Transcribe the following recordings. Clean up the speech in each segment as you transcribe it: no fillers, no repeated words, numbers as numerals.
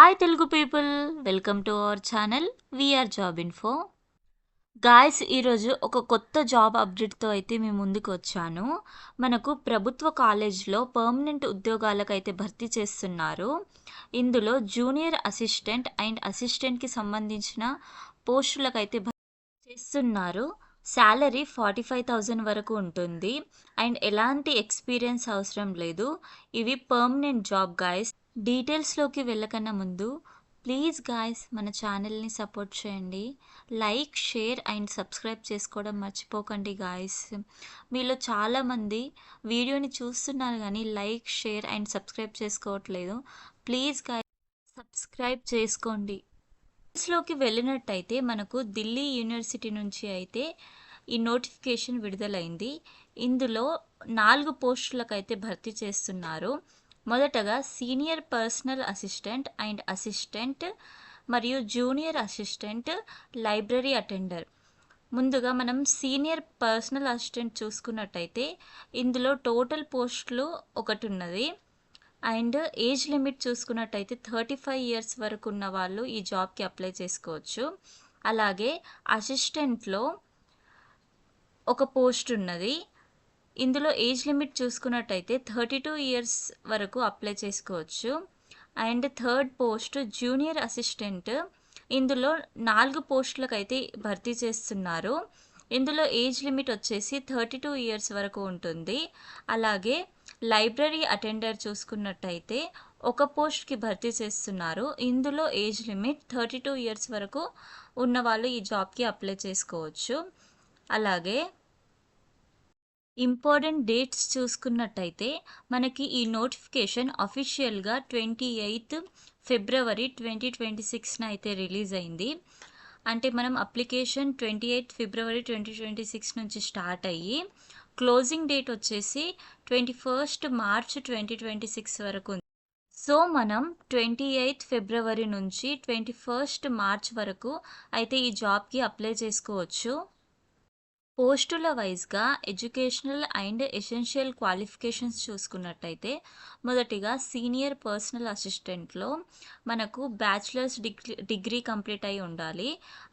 Hi Telugu people, welcome to our channel VR job info. Guys, ఈరోజు ఒక కొత్త job అప్డేట్తో అయితే మేము ముందుకు వచ్చాను. మనకు ప్రభుత్వ కాలేజ్లో పర్మనెంట్ ఉద్యోగాలకైతే భర్తీ చేస్తున్నారు. ఇందులో జూనియర్ అసిస్టెంట్ అండ్ అసిస్టెంట్కి సంబంధించిన పోస్టులకైతే భర్తీ చేస్తున్నారు. శాలరీ 45,000 వరకు ఉంటుంది అండ్ ఎలాంటి ఎక్స్పీరియన్స్ అవసరం లేదు. ఇవి పర్మనెంట్ జాబ్ గాయస్. డీటెయిల్స్లోకి వెళ్ళకన్నా ముందు ప్లీజ్ గాయస్ మన ఛానల్ని సపోర్ట్ చేయండి. లైక్, షేర్ అండ్ సబ్స్క్రైబ్ చేసుకోవడం మర్చిపోకండి గాయస్. మీలో చాలామంది వీడియోని చూస్తున్నారు కానీ లైక్, షేర్ అండ్ సబ్స్క్రైబ్ చేసుకోవట్లేదు. ప్లీజ్ గాయస్ సబ్స్క్రైబ్ చేసుకోండి. డీటెయిల్స్లోకి వెళ్ళినట్టయితే మనకు ఢిల్లీ యూనివర్సిటీ నుంచి అయితే ఈ నోటిఫికేషన్ విడుదలైంది. ఇందులో 4 పోస్టులకైతే భర్తీ చేస్తున్నారు. మొదటగా senior personal assistant and assistant మరియు జూనియర్ అసిస్టెంట్ లైబ్రరీ అటెండర్. ముందుగా మనం సీనియర్ పర్సనల్ అసిస్టెంట్ చూసుకున్నట్టయితే ఇందులో టోటల్ పోస్టులు ఒకటి ఉన్నది అండ్ ఏజ్ లిమిట్ చూసుకున్నట్టయితే 35 ఇయర్స్ వరకు ఉన్న వాళ్ళు ఈ జాబ్కి అప్లై చేసుకోవచ్చు. అలాగే అసిస్టెంట్లో ఒక పోస్ట్ ఉన్నది. ఇందులో ఏజ్ లిమిట్ చూసుకున్నట్టయితే 32 ఇయర్స్ వరకు అప్లై చేసుకోవచ్చు. And third post junior assistant. ఇందులో 4 పోస్టులకైతే భర్తీ చేస్తున్నారు. ఇందులో ఏజ్ లిమిట్ వచ్చేసి 32 ఇయర్స్ వరకు ఉంటుంది. అలాగే లైబ్రరీ అటెండర్ చూసుకున్నట్టయితే ఒక పోస్ట్కి భర్తీ చేస్తున్నారు. ఇందులో ఏజ్ లిమిట్ 32 ఇయర్స్ వరకు ఉన్న వాళ్ళు ఈ జాబ్కి అప్లై చేసుకోవచ్చు. అలాగే ఇంపార్టెంట్ డేట్స్ చూసుకున్నట్టయితే మనకి ఈ నోటిఫికేషన్ అఫీషియల్గా 28 ఫిబ్రవరి 2026 అయితే రిలీజ్ అయింది. అంటే మనం అప్లికేషన్ 28 ఫిబ్రవరి 2026 నుంచి స్టార్ట్ అయ్యి క్లోజింగ్ డేట్ వచ్చేసి 21 మార్చ్ 2026 వరకు ఉంది. సో మనం 28 ఫిబ్రవరి నుంచి 21 మార్చ్ వరకు అయితే ఈ జాబ్కి అప్లై చేసుకోవచ్చు. పోస్టుల వైజ్గా ఎడ్యుకేషనల్ అండ్ ఎసెన్షియల్ క్వాలిఫికేషన్స్ చూసుకున్నట్టయితే మొదటిగా సీనియర్ పర్సనల్ అసిస్టెంట్లో మనకు బ్యాచిలర్స్ డిగ్రీ కంప్లీట్ అయి ఉండాలి.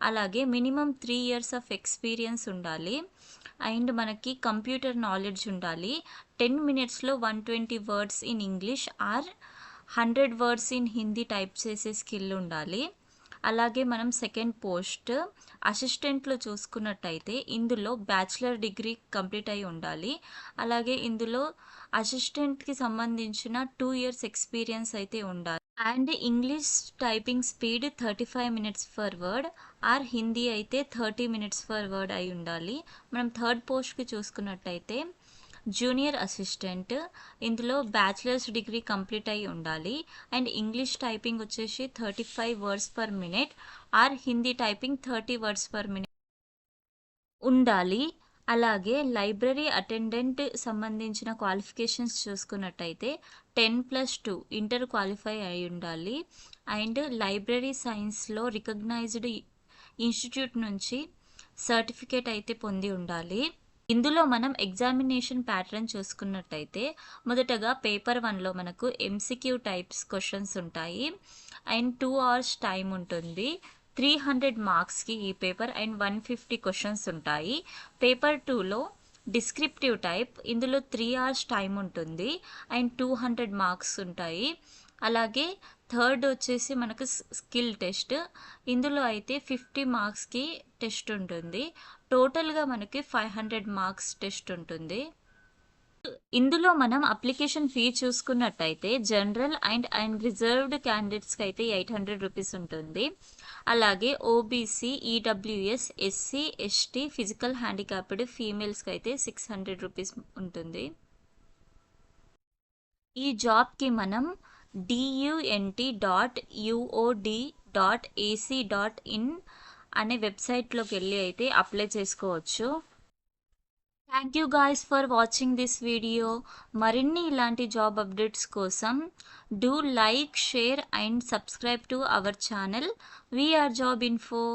అలాగే మినిమం 3 ఇయర్స్ ఆఫ్ ఎక్స్పీరియన్స్ ఉండాలి అండ్ మనకి కంప్యూటర్ నాలెడ్జ్ ఉండాలి. 10 మినిట్స్లో 120 words in English are 100 words in Hindi type చేసే స్కిల్ ఉండాలి. అలాగే మనం సెకండ్ పోస్ట్ అసిస్టెంట్లో చూసుకున్నట్టయితే ఇందులో బ్యాచిలర్ డిగ్రీ కంప్లీట్ అయి ఉండాలి. అలాగే ఇందులో అసిస్టెంట్కి సంబంధించిన 2 ఇయర్స్ ఎక్స్పీరియన్స్ అయితే ఉండాలి. And English typing speed 35 minutes for word or Hindi అయితే 30 మినిట్స్ ఫర్ వర్డ్ అయి ఉండాలి. మనం థర్డ్ పోస్ట్కి చూసుకున్నట్టయితే జూనియర్ అసిస్టెంట్. ఇందులో బ్యాచిలర్స్ డిగ్రీ కంప్లీట్ అయి ఉండాలి అండ్ ఇంగ్లీష్ టైపింగ్ వచ్చేసి 35 words per minute or Hindi typing 30 words per minute ఉండాలి. అలాగే లైబ్రరీ అటెండెంట్ సంబంధించిన క్వాలిఫికేషన్స్ చూసుకున్నట్టయితే 10+2 ఇంటర్ క్వాలిఫై అయి ఉండాలి అండ్ లైబ్రరీ సైన్స్లో రికగ్నైజ్డ్ ఇన్స్టిట్యూట్ నుంచి సర్టిఫికేట్ అయితే పొంది ఉండాలి. ఇందులో మనం ఎగ్జామినేషన్ ప్యాటర్న్ చూసుకున్నట్టయితే మొదటగా పేపర్ 1లో మనకు MCQ టైప్స్ క్వశ్చన్స్ ఉంటాయి అండ్ 2 hours టైం ఉంటుంది. 300 మార్క్స్కి ఈ పేపర్ అండ్ 150 క్వశ్చన్స్ ఉంటాయి. పేపర్ 2లో డిస్క్రిప్టివ్ టైప్. ఇందులో 3 hours టైం ఉంటుంది అండ్ 200 మార్క్స్ ఉంటాయి. అలాగే థర్డ్ వచ్చేసి మనకు స్కిల్ టెస్ట్. ఇందులో అయితే 50 మార్క్స్కి టెస్ట్ ఉంటుంది. టోటల్గా మనకి 500 మార్క్స్ టెస్ట్ ఉంటుంది. ఇందులో మనం అప్లికేషన్ ఫీ చూసుకున్నట్టయితే జనరల్ అండ్ రిజర్వ్డ్ క్యాండిడేట్స్కి అయితే 800 రూపీస్ ఉంటుంది. అలాగే OBC, EWS, SC, ST, physical handicapped ఫీమేల్స్కి అయితే 600 రూపీస్ ఉంటుంది. ఈ జాబ్కి మనం dunt.uod.ac.in అనే వెబ్సైట్లోకి వెళ్ళి అయితే అప్లై చేసుకోవచ్చు. Thank you guys for watching this video. మరిన్ని ఇలాంటి జాబ్ అప్డేట్స్ కోసం do like, share and subscribe to our channel VR job info.